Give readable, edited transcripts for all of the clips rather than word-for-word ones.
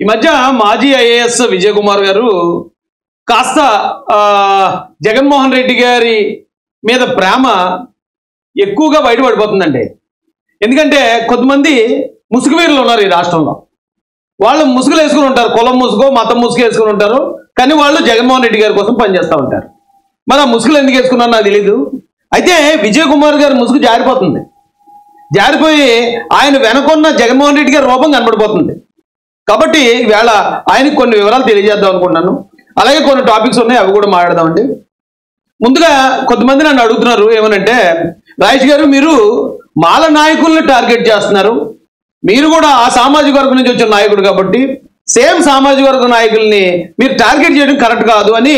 ఈ మధ్య మాజీ ఐఏఎస్ విజయ్ కుమార్ గారు కాస్త జగన్మోహన్ రెడ్డి గారి మీద ప్రేమ ఎక్కువగా బయటపడిపోతుందండి. ఎందుకంటే కొంతమంది ముసుగువీరులు ఉన్నారు ఈ రాష్ట్రంలో. వాళ్ళు ముసుగులు వేసుకుని ఉంటారు, కులం ముసుగు మతం ముసుగు వేసుకుని ఉంటారు, కానీ వాళ్ళు జగన్మోహన్ రెడ్డి గారి కోసం పనిచేస్తూ ఉంటారు. మరి ఆ ముసుగులు ఎందుకు వేసుకున్నారో నాకు తెలీదు. అయితే విజయ్ కుమార్ గారి ముసుగు జారిపోతుంది. జారిపోయి ఆయన వెనకున్న జగన్మోహన్ రెడ్డి గారి రూపం కనబడిపోతుంది. కాబట్టి ఈవేళ ఆయనకి కొన్ని వివరాలు తెలియజేద్దాం అనుకుంటున్నాను. అలాగే కొన్ని టాపిక్స్ ఉన్నాయి, అవి కూడా మాట్లాడదామండి. ముందుగా కొంతమంది నన్ను అడుగుతున్నారు ఏమనంటే, రాజేష్ గారు మీరు మాల నాయకుల్ని టార్గెట్ చేస్తున్నారు, మీరు కూడా ఆ సామాజిక వర్గం నుంచి వచ్చిన నాయకుడు కాబట్టి సేమ్ సామాజిక వర్గ నాయకుల్ని మీరు టార్గెట్ చేయడం కరెక్ట్ కాదు అని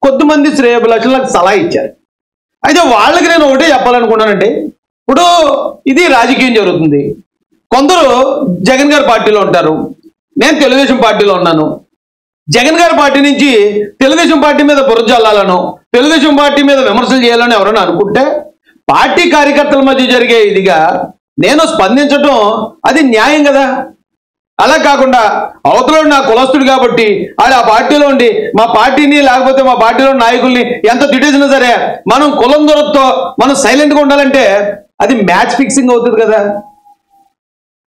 కొంతమంది శ్రేయోభిలాషులకు సలహా ఇచ్చారు. అయితే వాళ్ళకి నేను ఒకటే చెప్పాలనుకున్నానండి. ఇప్పుడు ఇది రాజకీయం జరుగుతుంది. కొందరు జగన్ గారి పార్టీలో ఉంటారు, నేను తెలుగుదేశం పార్టీలో ఉన్నాను. జగన్ గారి పార్టీ నుంచి తెలుగుదేశం పార్టీ మీద బురద జల్లాలను, తెలుగుదేశం పార్టీ మీద విమర్శలు చేయాలని ఎవరైనా అనుకుంటే పార్టీ కార్యకర్తల మధ్య జరిగే ఇదిగా నేను స్పందించడం అది న్యాయం కదా. అలా కాకుండా అవతల నా కులస్తుడు కాబట్టి ఆడ ఆ పార్టీలో ఉండి మా పార్టీని లేకపోతే మా పార్టీలో నాయకుల్ని ఎంత తిట్టేసినా సరే మనం కులం దొరకతో మనం సైలెంట్గా ఉండాలంటే అది మ్యాచ్ ఫిక్సింగ్ అవుతుంది కదా.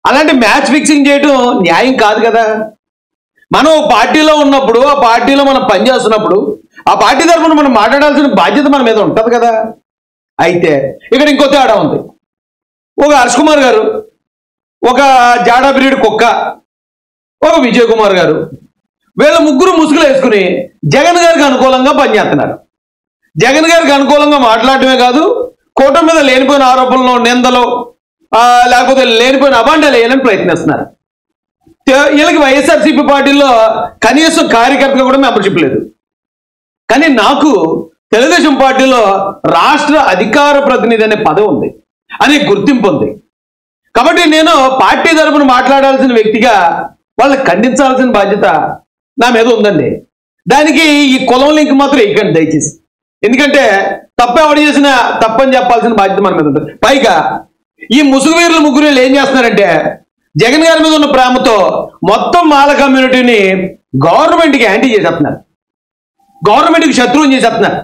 అలాంటి మ్యాచ్ ఫిక్సింగ్ చేయడం న్యాయం కాదు కదా. మనం పార్టీలో ఉన్నప్పుడు ఆ పార్టీలో మనం పనిచేస్తున్నప్పుడు ఆ పార్టీ తరఫున మనం మాట్లాడాల్సిన బాధ్యత మన మీద ఉంటుంది కదా. అయితే ఇక్కడ ఇంకో తేడా ఉంది. ఒక హర్ష్ కుమార్ గారు, ఒక జాడా బ్రీడ్ కుక్క, ఒక విజయ్ కుమార్ గారు, వీళ్ళ ముగ్గురు ముసుగులు వేసుకుని జగన్ గారికి అనుకూలంగా పనిచేస్తున్నారు. జగన్ గారికి అనుకూలంగా మాట్లాడటమే కాదు, కూటమి మీద లేనిపోయిన ఆరోపణలు, నిందలు, లేకపోతే లేనిపోయిన అబాండాలు వేయాలని ప్రయత్నిస్తున్నారు. వీళ్ళకి వైఎస్ఆర్సీపీ పార్టీలో కనీసం కార్యకర్తగా కూడా మెంబర్షిప్ లేదు. కానీ నాకు తెలుగుదేశం పార్టీలో రాష్ట్ర అధికార ప్రతినిధి అనే పదవి ఉంది, అనే గుర్తింపు ఉంది. కాబట్టి నేను పార్టీ తరఫున మాట్లాడాల్సిన వ్యక్తిగా వాళ్ళని ఖండించాల్సిన బాధ్యత నా మీద ఉందండి. దానికి ఈ కులం లింక్ మాత్రం వేయకండి దయచేసి. ఎందుకంటే తప్పు ఎవడు చేసినా తప్పని చెప్పాల్సిన బాధ్యత మన మీద ఉంటుంది. పైగా ఈ ముసుగువీరులు ముగ్గురు ఏం చేస్తున్నారంటే జగన్ గారి మీద ఉన్న ప్రేమతో మొత్తం మాల కమ్యూనిటీని గవర్నమెంట్కి యాంటీ చేసేస్తున్నారు, గవర్నమెంట్కి శత్రువుని చేసేస్తున్నారు.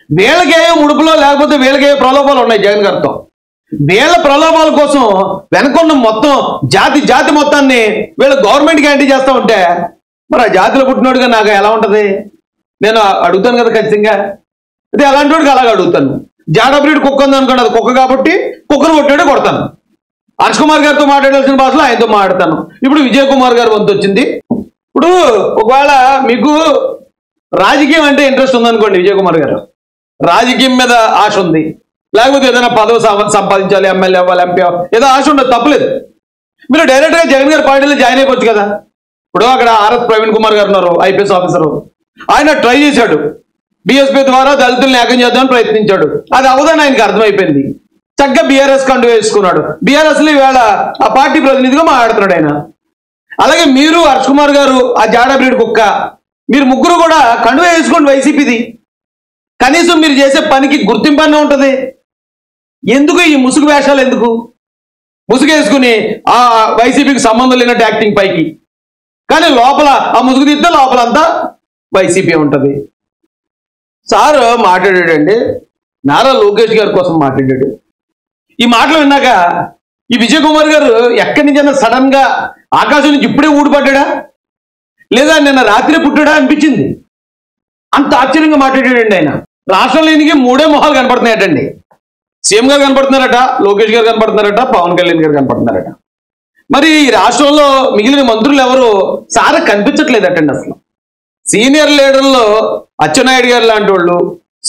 వీళ్ళకేయో ముడుపులో లేకపోతే వీళ్ళకేయో ప్రలోభాలు ఉన్నాయి జగన్ గారితో. వీళ్ళ ప్రలోభాల కోసం వెనకున్న మొత్తం జాతి మొత్తాన్ని వీళ్ళ గవర్నమెంట్కి యాంటీ చేస్తూ ఉంటే మరి ఆ జాతిలో పుట్టినోడుగా నాకు ఎలా ఉంటుంది? నేను అడుగుతాను కదా ఖచ్చితంగా. అయితే అలాంటి వాడికి అలాగే అడుగుతాను. జాడా బ్రీడ్ కుక్క ఉంది అనుకోండి, అది కుక్క కాబట్టి కుక్కను కొట్టాడే కొడతాను. హర్ష్ కుమార్ గారితో మాట్లాడాల్సిన భాషలో ఆయనతో మాట్లాడతాను. ఇప్పుడు విజయ్ కుమార్ గారు వంతు వచ్చింది. ఇప్పుడు ఒకవేళ మీకు రాజకీయం అంటే ఇంట్రెస్ట్ ఉందనుకోండి, విజయ్ కుమార్ గారు రాజకీయం మీద ఆశ ఉంది, లేకపోతే ఏదైనా పదవి సంపాదించాలి, ఎమ్మెల్యే అవ్వాలి, ఎంపీ ఏదో ఆశ ఉండదు, తప్పలేదు. మీరు డైరెక్ట్గా జగన్ గారి పార్టీలో జాయిన్ అయిపోవచ్చు కదా. ఇప్పుడు అక్కడ ఆర్ఎస్ ప్రవీణ్ కుమార్ గారు ఉన్నారు, ఐపీఎస్ ఆఫీసరు. ఆయన ట్రై చేశాడు, బీఎస్పీ ద్వారా దళితులను ఏకం చేద్దామని ప్రయత్నించాడు. అది అవదని ఆయనకు అర్థమైపోయింది. చక్కగా బీఆర్ఎస్ కండు వేసుకున్నాడు. బీఆర్ఎస్లో ఈవేళ ఆ పార్టీ ప్రతినిధిగా మాట్లాడుతున్నాడు ఆయన. అలాగే మీరు హర్ష్ కుమార్ గారు, ఆ జాడా బ్రీడ్ కుక్క, మీరు ముగ్గురు కూడా కండువా వేసుకోండి వైసీపీది. కనీసం మీరు చేసే పనికి గుర్తింపు అనే ఉంటుంది. ఎందుకు ఈ ముసుగు వేషాలు? ఎందుకు ముసుగు వేసుకుని ఆ వైసీపీకి సంబంధం లేనట్టు యాక్టింగ్ పైకి, కానీ లోపల ఆ ముసుగు తీస్తే లోపలంతా వైసీపీ ఉంటుంది. సార్ మాట్లాడాడండి, నారా లోకేష్ గారి కోసం మాట్లాడాడు. ఈ మాటలు విన్నాక ఈ విజయ్ కుమార్ గారు ఎక్కడి నుంచైనా సడన్ గా ఆకాశం నుంచి ఇప్పుడే ఊడిపడ్డా, లేదా నిన్న రాత్రి పుట్టాడా అనిపించింది. అంత ఆశ్చర్యంగా మాట్లాడాడండి ఆయన. రాష్ట్రంలో ఈయనకి మూడే మొహాలు కనపడుతున్నాయటండి. సీఎం గారు కనపడుతున్నారట, లోకేష్ గారు కనపడుతున్నారట, పవన్ కళ్యాణ్ గారు కనపడుతున్నారట. మరి ఈ రాష్ట్రంలో మిగిలిన మంత్రులు ఎవరు సారా కనిపించట్లేదటండి. అసలు సీనియర్ లీడర్లో అచ్చెన్నాయుడు గారు లాంటి వాళ్ళు,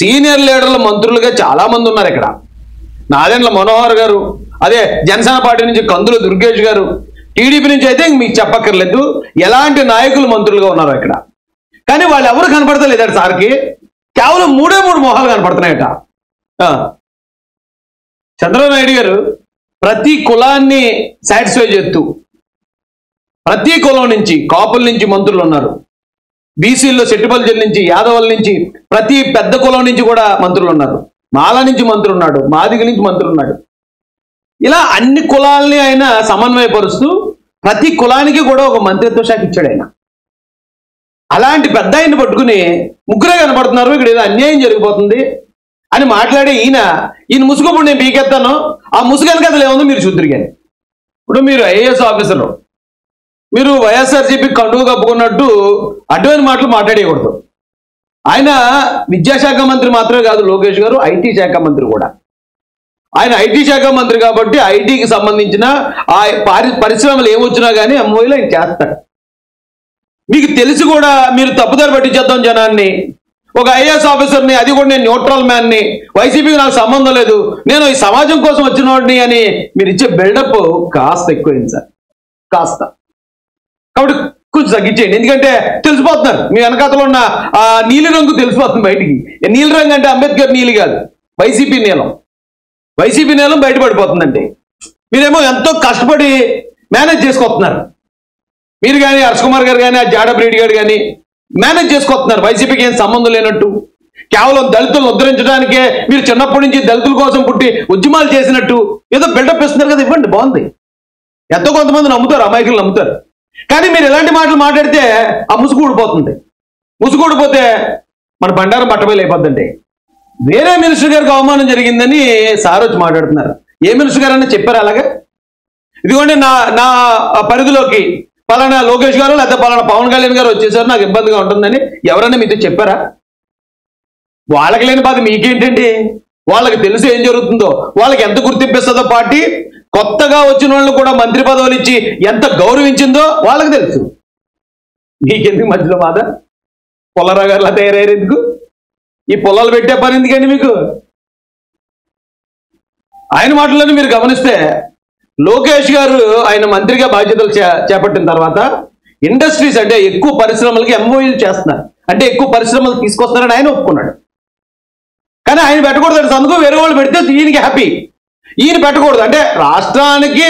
సీనియర్ లీడర్ల మంత్రులుగా చాలా మంది ఉన్నారు ఇక్కడ. నాదెండ్ల మనోహర్ గారు, అదే జనసేన పార్టీ నుంచి కందుల దుర్గేష్ గారు, టీడీపీ నుంచి అయితే మీకు చెప్పక్కర్లేదు ఎలాంటి నాయకులు మంత్రులుగా ఉన్నారో ఇక్కడ. కానీ వాళ్ళు ఎవరు కనపడతలేదట సార్కి. కేవలం మూడే మొహాలు కనపడుతున్నాయట. చంద్రబాబు నాయుడు గారు ప్రతి కులాన్ని సాటిస్ఫై చేస్తూ ప్రతి కులం నుంచి, కాపుల నుంచి మంత్రులు ఉన్నారు, బీసీల్లో సెట్టిపల్లి నుంచి, యాదవుల నుంచి, ప్రతి పెద్ద కులం నుంచి కూడా మంత్రులు ఉన్నారు, మాల నుంచి మంత్రి ఉన్నాడు, మాదిగ నుంచి మంత్రి ఉన్నాడు. ఇలా అన్ని కులాలని ఆయన సమన్వయపరుస్తూ ప్రతి కులానికి కూడా ఒక మంత్రిత్వ శాఖ ఇచ్చాడు ఆయన. అలాంటి పెద్ద ఆయన్ని పట్టుకుని ముగ్గురే కనపడుతున్నారు, ఇక్కడ ఏదో అన్యాయం జరిగిపోతుంది అని మాట్లాడే ఈయన ముసుగుప్పుడు నేను పీకెత్తాను, ఆ ముసుగు కథలు ఏముందో మీరు చూద్దరు. కానీ ఇప్పుడు మీరు ఐఏఎస్ ఆఫీసర్, మీరు వైఎస్ఆర్సీపీ కండువ కప్పుకున్నట్టు అటువంటి మాటలు మాట్లాడేయకూడదు. ఆయన విద్యాశాఖ మంత్రి మాత్రమే కాదు లోకేష్ గారు, ఐటీ శాఖ మంత్రి కూడా. ఆయన ఐటీ శాఖ మంత్రి కాబట్టి ఐటీకి సంబంధించిన ఆ పరిశ్రమలు ఏమొచ్చినా కానీ ఎంఓయూలో ఆయన చేస్తాడు. మీకు తెలిసి కూడా మీరు తప్పుదారి పట్టించేద్దాం జనాన్ని. ఒక ఐఏఎస్ ఆఫీసర్ని, అది కూడా నేను న్యూట్రల్ మ్యాన్ని, వైసీపీకి నాకు సంబంధం లేదు, నేను ఈ సమాజం కోసం వచ్చిన వాడిని అని మీరు ఇచ్చే బిల్డప్ కాస్త ఎక్కువైంది సార్, కాస్త. కాబట్టి కొంచెం తగ్గించేయండి. ఎందుకంటే తెలిసిపోతున్నారు మీ వెనకాతలో ఉన్న ఆ నీలి రంగు తెలిసిపోతుంది బయటికి. నీలి రంగు అంటే అంబేద్కర్ నీలి కాదు, వైసీపీ నీలం. వైసీపీ నీలం బయటపడిపోతుందండి. మీరేమో ఎంతో కష్టపడి మేనేజ్ చేసుకొస్తున్నారు. మీరు కానీ హర్ష్ కుమార్ గారు కానీ ఆ జాడబ్రెడ్డి గారు కానీ మేనేజ్ చేసుకొస్తున్నారు వైసీపీకి ఏం సంబంధం లేనట్టు. కేవలం దళితులను ఉద్ధరించడానికే మీరు చిన్నప్పటి నుంచి దళితుల కోసం పుట్టి ఉద్యమాలు చేసినట్టు ఏదో బిల్డప్ ఇస్తున్నారు కదా, ఇవ్వండి, బాగుంది. ఎంతో కొంతమంది నమ్ముతారు, అమాయకులు నమ్ముతారు. కానీ మీరు ఎలాంటి మాటలు మాట్లాడితే ఆ ముసుగు ఊడిపోతుంది. ముసుగు ఊడిపోతే మన బండారం బట్టబయలు అయిపోద్దండి. వేరే మినిస్టర్ గారికి అవమానం జరిగిందని సార్ వచ్చి మాట్లాడుతున్నారు. ఏ మినిస్టర్ గారు అన్నా చెప్పారు అలాగే? ఇదిగోండి నా పరిధిలోకి పలానా లోకేష్ గారు లేదా పలానా పవన్ కళ్యాణ్ గారు వచ్చేసారు, నాకు ఇబ్బందిగా ఉంటుందని ఎవరైనా మీతో చెప్పారా? వాళ్ళకి లేని బాధ మీకేంటండి? వాళ్ళకి తెలిసి ఏం జరుగుతుందో, వాళ్ళకి ఎంత గుర్తింపిస్తుందో పార్టీ, కొత్తగా వచ్చిన వాళ్ళు కూడా మంత్రి పదవులు ఇచ్చి ఎంత గౌరవించిందో వాళ్ళకి తెలుసు. మీకెందుకు మధ్యలో బాధ? పుల్లారావు గారు అలా తయారయ్యారు ఎందుకు? ఈ పొలాలు పెట్టే పని ఎందుకండి మీకు? ఆయన మాటలను మీరు గమనిస్తే లోకేష్ గారు ఆయన మంత్రిగా బాధ్యతలు చేపట్టిన తర్వాత ఇండస్ట్రీస్ అంటే ఎక్కువ పరిశ్రమలకి ఎంఓయూలు చేస్తున్నారు, అంటే ఎక్కువ పరిశ్రమలు తీసుకొస్తున్నారని ఆయన ఒప్పుకున్నాడు. కానీ ఆయన పెట్టకూడదు సందుకు, వేరే వాళ్ళు పెడితే ఈయనకి హ్యాపీ, ఈయన పెట్టకూడదు. అంటే రాష్ట్రానికి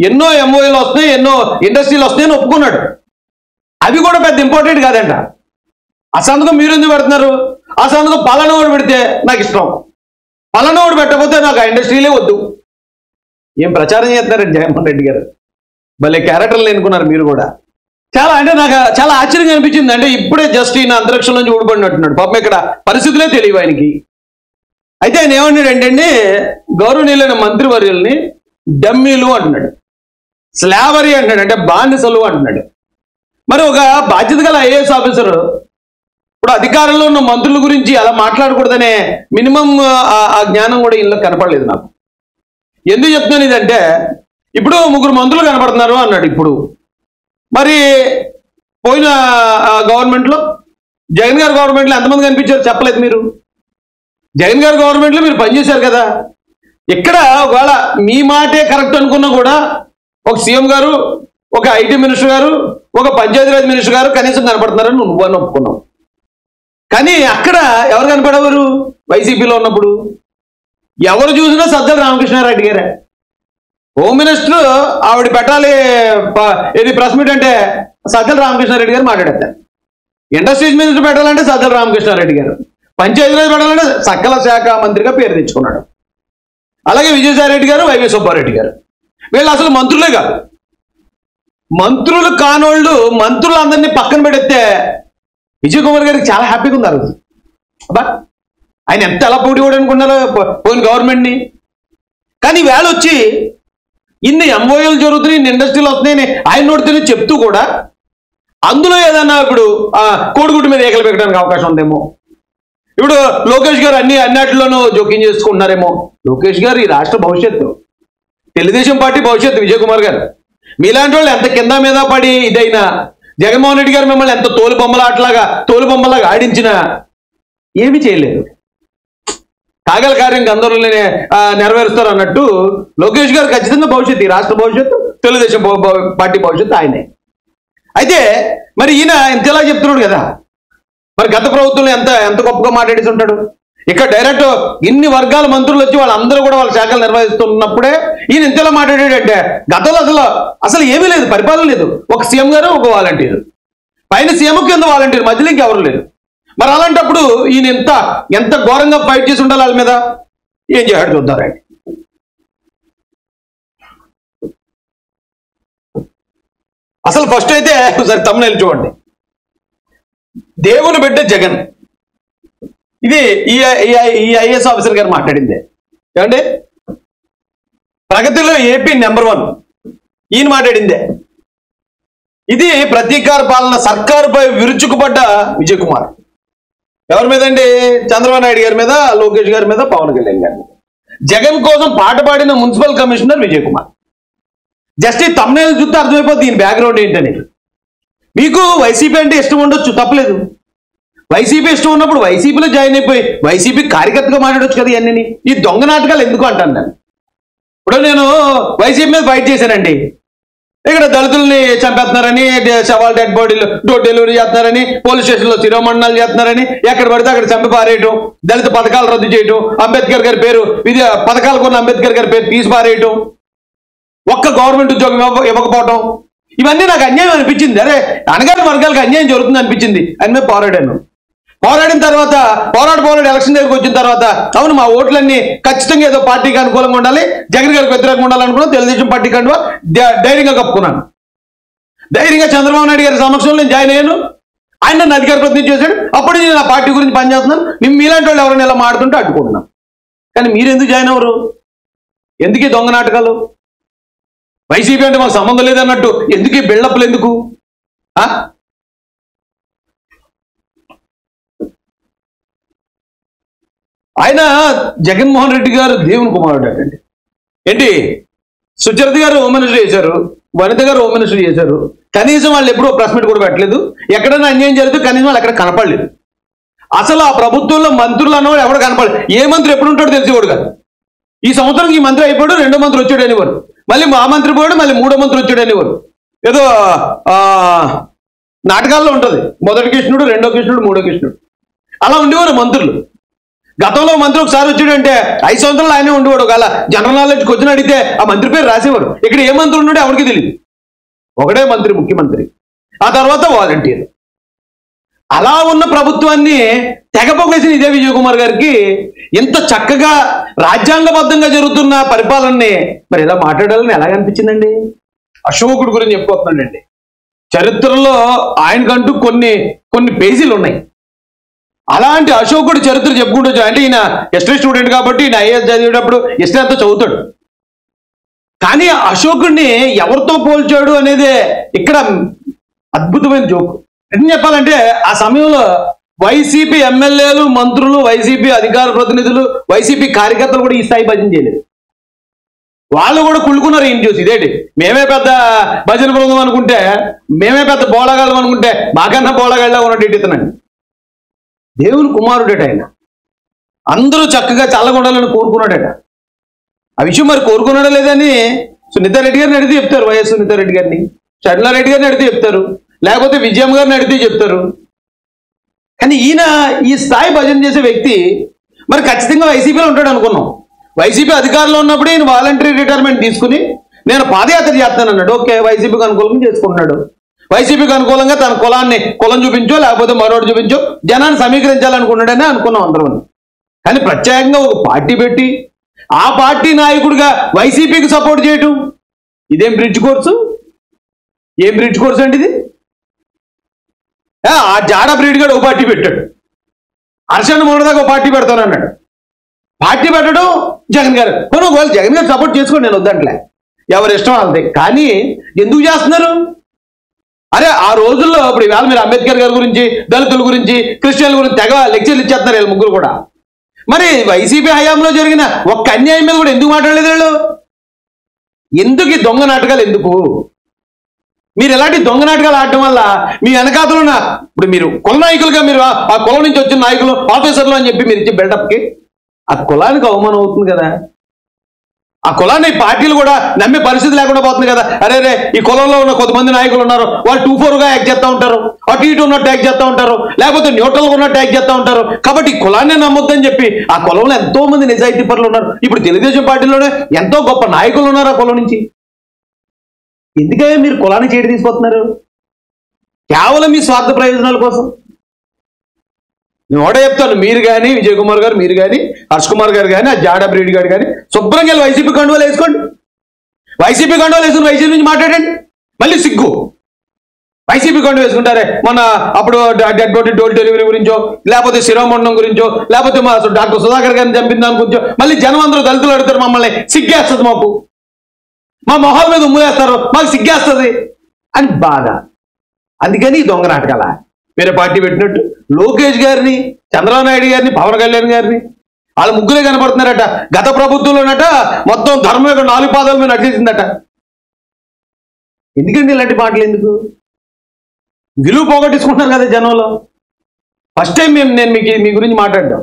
ఎన్నో ఎంఓయూలు వస్తాయి, ఎన్నో ఇండస్ట్రీలు వస్తాయని ఒప్పుకున్నాడు. అవి కూడా పెద్ద ఇంపార్టెంట్ కాదంట. ఆ సంతకం మీరు ఎందుకు పెడుతున్నారు? ఆ సంతకం పలానోడు పెడితే నాకు ఇష్టం, పలానోడు పెట్టకపోతే నాకు ఆ ఇండస్ట్రీలే వద్దు. ఏం ప్రచారం చేస్తున్నారండి జగన్మోహన్ రెడ్డి గారు? భలే క్యారెక్టర్లు ఎన్నుకున్నారు మీరు కూడా. చాలా అంటే నాకు చాలా ఆశ్చర్యంగా అనిపించింది. అంటే ఇప్పుడే జస్ట్ ఈయన అంతరిక్షం నుంచి ఊడిపడినట్టున్నాడు పాపం, ఇక్కడ పరిస్థితులే తెలియవు ఆయనకి. అయితే ఆయన ఏమన్నాడు అంటే గౌరవనీయులైన మంత్రివర్యుల్ని డమ్మీలు అంటున్నాడు, స్లావరీ అంటున్నాడు, అంటే బానిసలు అంటున్నాడు. మరి ఒక బాధ్యత గల ఐఏఎస్ ఆఫీసర్ ఇప్పుడు అధికారంలో ఉన్న మంత్రుల గురించి అలా మాట్లాడకూడదనే మినిమం ఆ జ్ఞానం కూడా ఇంట్లో కనపడలేదు నాకు. ఎందుకు చెప్తున్నాను ఇదంటే, ఇప్పుడు 3 మంత్రులు కనపడుతున్నారు అన్నాడు. ఇప్పుడు మరి పోయిన గవర్నమెంట్లో, జగన్ గారి గవర్నమెంట్లో ఎంతమంది కనిపించారు చెప్పలేదు మీరు? జగన్ గారి గవర్నమెంట్లో మీరు పనిచేశారు కదా. ఇక్కడ ఒకవేళ మీ మాటే కరెక్ట్ అనుకున్నా కూడా ఒక సీఎం గారు, ఒక ఐటీ మినిస్టర్ గారు, ఒక పంచాయతీరాజ్ మినిస్టర్ గారు కనీసం కనపడుతున్నారని నువ్వు అని ఒప్పుకున్నావు. కానీ అక్కడ ఎవరు కనపడేవారు? వైసీపీలో ఉన్నప్పుడు ఎవరు చూసినా సజ్జల రామకృష్ణారెడ్డి గారే. హోమ్ మినిస్టర్ ఆవిడ పెట్టాలి ఇది ప్రెస్ మీట్ అంటే సజ్జల రామకృష్ణారెడ్డి గారు మాట్లాడతారు. ఇండస్ట్రీస్ మినిస్టర్ పెట్టాలంటే సజ్జల రామకృష్ణారెడ్డి గారు. పంచాయతీరాజ్ పెట్టాలంటే సకల శాఖ మంత్రిగా పేరు తెచ్చుకున్నాడు. అలాగే విజయసాయిరెడ్డి గారు, వైవి సుబ్బారెడ్డి గారు, వీళ్ళు అసలు మంత్రులే కాదు. మంత్రులు కానోళ్ళు మంత్రులందరినీ పక్కన పెడితే విజయ్ కుమార్ గారికి చాలా హ్యాపీగా ఉంది ఆ రోజు. అబ్బా ఆయన ఎంత ఎలా పోటీ కూడా అనుకున్నారు పోయిన గవర్నమెంట్ని. కానీ వేళ వచ్చి ఇన్ని ఎంఓయూలు జరుగుతున్నాయి, ఇన్ని ఇండస్ట్రీలు వస్తున్నాయని ఆయన నోటితోనే చెప్తూ కూడా అందులో ఏదన్నా ఇప్పుడు కోడిగుడ్డు మీద ఏకలు పెట్టడానికి అవకాశం ఉందేమో. ఇప్పుడు లోకేష్ గారు అన్నిటిలోనూ జోక్యం చేసుకుంటున్నారేమో. లోకేష్ గారు ఈ రాష్ట్ర భవిష్యత్తు, తెలుగుదేశం పార్టీ భవిష్యత్తు. విజయ్ కుమార్ గారు మీలాంటి వాళ్ళు ఎంత కింద మీద పడి ఇదైనా, జగన్మోహన్ రెడ్డి గారు మిమ్మల్ని ఎంత తోలుబొమ్మలాగా ఆడించినా ఏమీ చేయలేదు. కాగల కార్యం గందరూలోనే నెరవేరుస్తారు అన్నట్టు లోకేష్ గారు ఖచ్చితంగా భవిష్యత్తు, ఈ రాష్ట్ర భవిష్యత్తు, తెలుగుదేశం పార్టీ భవిష్యత్తు ఆయనే. అయితే మరి ఈయన ఇంతలా చెప్తున్నాడు కదా, మరి గత ప్రభుత్వంలో ఎంత గొప్పగా మాట్లాడేసి ఉంటాడు. ఇక్కడ డైరెక్ట్ ఇన్ని వర్గాల మంత్రులు వచ్చి వాళ్ళందరూ కూడా వాళ్ళ శాఖలు నిర్వహిస్తున్నప్పుడే ఈయన ఇంతలా మాట్లాడాడంటే, గతంలో అసలు ఏమీ లేదు, పరిపాలన లేదు. ఒక సీఎం గారు, ఒక వాలంటీర్, పైన సీఎం కింద వాలంటీర్, మధ్యలో ఇంకెవరు లేరు. మరి అలాంటప్పుడు ఈయన ఎంత ఘోరంగా ఫైట్ చేసి ఉండాలి వాళ్ళ మీద. ఏం చేయాడు చూద్దారండి. అసలు ఫస్ట్ అయితే ఒకసారి తమ్ముళ్ళు చూడండి. దేవుని బిడ్డ జగన్, ఇది ఈ ఐఏఎస్ ఆఫీసర్ గారు మాట్లాడిందే. ఏమండి, ప్రగతిలో ఏపీ నెంబర్ 1 ఈయన మాట్లాడిందే. ఇది ప్రతీకార పాలన సర్కారుపై విరుచుకుపడ్డ విజయ్ కుమార్. ఎవరి మీద అండి? చంద్రబాబు నాయుడు గారి మీద, లోకేష్ గారి మీద, పవన్ కళ్యాణ్ గారి మీద. జగన్ కోసం పాట పాడిన municipal commissioner Vijay Kumar. Just ఈ తమ్ముళ్ళు చూస్తే అర్థమైపోతుంది దీని బ్యాక్గ్రౌండ్ ఏంటని. మీకు వైసీపీ అంటే ఇష్టం ఉండొచ్చు, తప్పలేదు. వైసీపీ ఇష్టం ఉన్నప్పుడు వైసీపీలో జాయిన్ అయిపోయి వైసీపీ కార్యకర్తగా మాట్లాడొచ్చు కదా. ఇవన్నీ ఈ దొంగ నాటకాలు ఎందుకు అంటాను నేను. ఇప్పుడు నేను వైసీపీ మీద ఫైట్ చేశానండి. ఇక్కడ దళితుల్ని చంపేస్తున్నారని, శవాల్ డెడ్ బాడీలు డోర్ డెలివరీ చేస్తున్నారని, పోలీస్ స్టేషన్లో శిరోమండనాలు చేస్తున్నారని, ఎక్కడ పడితే అక్కడ చంపి పారేయటం, దళిత పథకాలు రద్దు చేయటం, అంబేద్కర్ గారి పేరు పథకాలు కొన్న అంబేద్కర్ గారి పేరు తీసి పారేయటం, ఒక్క గవర్నమెంట్ ఉద్యోగం ఇవ్వకపోవటం, ఇవన్నీ నాకు అన్యాయం అనిపించింది. అరే అనగానే వర్గాలకు అన్యాయం జరుగుతుంది అనిపించింది. అని మేము పోరాడిన తర్వాత పోరాడి ఎలక్షన్ దగ్గరికి వచ్చిన తర్వాత అవును మా ఓట్లన్నీ ఖచ్చితంగా ఏదో పార్టీకి అనుకూలంగా ఉండాలి, జగన్ గారికి వ్యతిరేకంగా ఉండాలనుకున్నాను. తెలుగుదేశం పార్టీ కండువా ధైర్యంగా కప్పుకున్నాను. ధైర్యంగా చంద్రబాబు నాయుడు గారి సమక్షంలో నేను జాయిన్ అయ్యాను. ఆయన నన్ను అధికార ప్రతినిధి చేశాడు. అప్పుడు నేను నా పార్టీ గురించి పనిచేస్తున్నాను. నేను మీలాంటి వాళ్ళు ఎవరైనా ఇలా మాడుతుంటే అడ్డుకుంటున్నాను. కానీ మీరు ఎందుకు జాయిన్ అవ్వరు? ఎందుకు ఈ దొంగ నాటకాలు? వైసీపీ అంటే మాకు సంబంధం లేదన్నట్టు ఎందుకు ఈ బిల్డప్లు ఎందుకు? ఆయన జగన్మోహన్ రెడ్డి గారు దేవుని కుమారుడు అండి. ఏంటి, సుచరిత గారు హోమ్ మినిస్టర్ చేశారు, వనిత గారు హోమ్ మినిస్టర్ చేశారు. కనీసం వాళ్ళు ఎప్పుడూ ప్రెస్ మీట్ కూడా పెట్టలేదు. ఎక్కడైనా అన్యాయం జరిగితే కనీసం వాళ్ళు ఎక్కడ కనపడలేదు. అసలు ఆ ప్రభుత్వంలో మంత్రులు అన్నవాడు ఎవడు కనపడలేదు. ఏ మంత్రి ఎప్పుడు ఉంటాడో తెలిసేవాడు కాదు. ఈ సంవత్సరం ఈ మంత్రి అయిపోయాడు, 2వ మంత్రి వచ్చాడు అనేవారు. మళ్ళీ మా మంత్రి పోయాడు, మళ్ళీ 3వ మంత్రి వచ్చాడు అనేవారు. ఏదో నాటకాల్లో ఉంటుంది, 1వ కృష్ణుడు, 2వ కృష్ణుడు, 3వ కృష్ణుడు అలా ఉండేవారు మంత్రులు. గతంలో మంత్రి ఒకసారి వచ్చాడంటే 5 సంవత్సరాలు ఆయనే ఉండేవాడు. ఒకవేళ జనరల్ నాలెడ్జ్ క్వశ్చన్ అడిగితే ఆ మంత్రి పేరు రాసేవారు. ఇక్కడ ఏ మంత్రి ఉన్నాడో ఎవరికి తెలియదు. ఒకటే మంత్రి, ముఖ్యమంత్రి, ఆ తర్వాత వాలంటీర్. అలా ఉన్న ప్రభుత్వాన్ని తెగపొగేసిన ఇదే విజయ్ కుమార్ గారికి ఇంత చక్కగా రాజ్యాంగబద్ధంగా జరుగుతున్న పరిపాలనని మరి ఇలా మాట్లాడాలని ఎలాగనిపించిందండి? అశోకుడు గురించి చెప్పుకోతున్నాడండి. చరిత్రలో ఆయనకంటూ కొన్ని పేజీలు ఉన్నాయి. అలాంటి అశోకుడు చరిత్ర చెప్పుకుంటూ అంటే ఈయన హిస్టరీ స్టూడెంట్ కాబట్టి ఈయన ఐఏఎస్ చదివేటప్పుడు హిస్టరీ అంతా చదువుతాడు. కానీ అశోకుడిని ఎవరితో పోల్చాడు అనేదే ఇక్కడ అద్భుతమైన జోక్. ఏం చెప్పాలంటే ఆ సమయంలో వైసీపీ ఎమ్మెల్యేలు, మంత్రులు, వైసీపీ అధికార ప్రతినిధులు, వైసీపీ కార్యకర్తలు కూడా ఈ స్థాయి భజన చేయలేదు. వాళ్ళు కూడా కుళ్ళుకున్నారు ఈయన చూసి. ఇదేంటి మేమే పెద్ద భజన బృందం అనుకుంటే, మేమే పెద్ద బోళగాళ్ళం అనుకుంటే మాకన్నా బోళగాళ్ళ ఉన్నట్టు ఇతనండి. దేవుని కుమారుడట ఆయన. అందరూ చక్కగా చల్లగొండాలని కోరుకున్నాడట. ఆ విషయం మరి కోరుకున్నాడో లేదని సునీతారెడ్డి గారిని అడిగితే చెప్తారు, వైఎస్ సునీతారెడ్డి గారిని, షర్మిలారెడ్డి గారిని అడిగితే చెప్తారు, లేకపోతే విజయమ్మ గారిని అడిగితే చెప్తారు. కానీ ఈయన ఈ స్థాయి భజన చేసే వ్యక్తి మరి ఖచ్చితంగా వైసీపీలో ఉంటాడు అనుకున్నాం. వైసీపీ అధికారంలో ఉన్నప్పుడు ఈయన వాలంటరీ రిటైర్మెంట్ తీసుకుని నేను పాదయాత్ర చేస్తాను అన్నాడు. ఓకే, వైసీపీకి అనుకూలంగా చేసుకుంటున్నాడు. వైసీపీకి అనుకూలంగా తన కులం చూపించో లేకపోతే మరొకటి చూపించో జనాన్ని సమీకరించాలనుకున్నాడని అనుకున్నాం అందరం. కానీ ప్రత్యేకంగా ఒక పార్టీ పెట్టి ఆ పార్టీ నాయకుడిగా వైసీపీకి సపోర్ట్ చేయటం ఇదేం బ్రిడ్జ్ కోర్సు? ఏం బ్రిడ్జ్ కోర్సు అండి ఇది? ఆ జాడ బ్రీడ్ గారు ఒక పార్టీ పెట్టాడు, హర్షణ మొన్నదాకా ఒక పార్టీ పెడతాను అన్నాడు. పార్టీ పెట్టడం జగన్ గారు. ఒకవేళ జగన్ గారు సపోర్ట్ చేసుకోండి, నేను వద్దంటలే, ఎవరి ఇష్టం వాళ్ళది. కానీ ఎందుకు చేస్తున్నారు? అరే ఆ రోజుల్లో ఇప్పుడు ఇవాళ మీరు అంబేద్కర్ గారి గురించి, దళితుల గురించి, క్రిస్టియన్ల గురించి తెగ లెక్చర్లు ఇచ్చేస్తున్నారు వీళ్ళు ముగ్గురు కూడా. మరి వైసీపీ హయాంలో జరిగిన ఒక్క అన్యాయం మీద కూడా ఎందుకు మాట్లాడలేదు వీళ్ళు? ఎందుకు ఈ దొంగ నాటకాలు ఎందుకు? మీరు ఎలాంటి దొంగ నాటకాలు ఆడటం వల్ల మీ వెనకాతలు ఇప్పుడు మీరు కుల నాయకులుగా మీరు ఆ కులం నుంచి వచ్చిన నాయకులు, ఆఫీసర్లు అని చెప్పి మీరు ఇచ్చే బిల్డప్కి ఆ కులానికి అవమానం అవుతుంది కదా. ఆ కులాన్ని పార్టీలు కూడా నమ్మే పరిస్థితి లేకుండా పోతుంది కదా. అరే రే ఈ కులంలో ఉన్న కొంతమంది నాయకులు ఉన్నారు, వాళ్ళు 2-4గా యాక్ట్ చేస్తూ ఉంటారు, అటు ఇటు ఉన్నట్టు యాక్ట్ చేస్తూ ఉంటారు, లేకపోతే న్యూట్రల్గా ఉన్నట్టు యాక్ట్ చేస్తూ ఉంటారు. కాబట్టి ఈ కులాన్ని నమ్మొద్దని చెప్పి ఆ కులంలో ఎంతో మంది నిజాయితీ పరులు ఉన్నారు. ఇప్పుడు తెలుగుదేశం పార్టీలోనే ఎంతో గొప్ప నాయకులు ఉన్నారు ఆ కులం నుంచి. ఎందుకయ్యా మీరు కులాన్ని చేయడం తీసుకొస్తున్నారు? కేవలం మీ స్వార్థ ప్రయోజనాల కోసం. నేను ఒకటే చెప్తాను, మీరు కానీ విజయ్ కుమార్ గారు, మీరు కానీ హర్ష్ కుమార్ గారు కానీ, ఆ జాడా బ్రీడ్ గారు కానీ శుభ్రంగా వైసీపీ కండువాలు వేసుకోండి. వైసీపీ కండువాలు వేసుకుని వైసీపీ నుంచి మాట్లాడండి. మళ్ళీ సిగ్గు వైసీపీ కొండ వేసుకుంటారే మన అప్పుడు డెడ్ బాడీ డోర్ డెలివరీ గురించో, లేకపోతే శిరోమండం గురించో, లేకపోతే మా డాక్టర్ సుధాకర్ గారిని చంపిన దాని గురించో మళ్ళీ జనం అందరూ దళితులు అడుగుతారు మమ్మల్ని, సిగ్గేస్తుంది మాకు, మా మొహాల మీద ఉమ్ములేస్తారు, మాకు సిగ్గేస్తుంది అని బాధ. అందుకని ఈ దొంగ నాటకాల వేరే పార్టీ పెట్టినట్టు లోకేష్ గారిని, చంద్రబాబు నాయుడు గారిని, పవన్ కళ్యాణ్ గారిని వాళ్ళ ముగ్గురే కనపడుతున్నారట. గత ప్రభుత్వంలోనట మొత్తం ధర్మం యొక్క 4 పాదాల మీద నడిచేసిందట. ఎందుకండి ఇలాంటి మాటలు ఎందుకు? విలువ పోగొట్టించుకుంటున్నారు కదా జనంలో. ఫస్ట్ టైం నేను మీ గురించి మాట్లాడడం.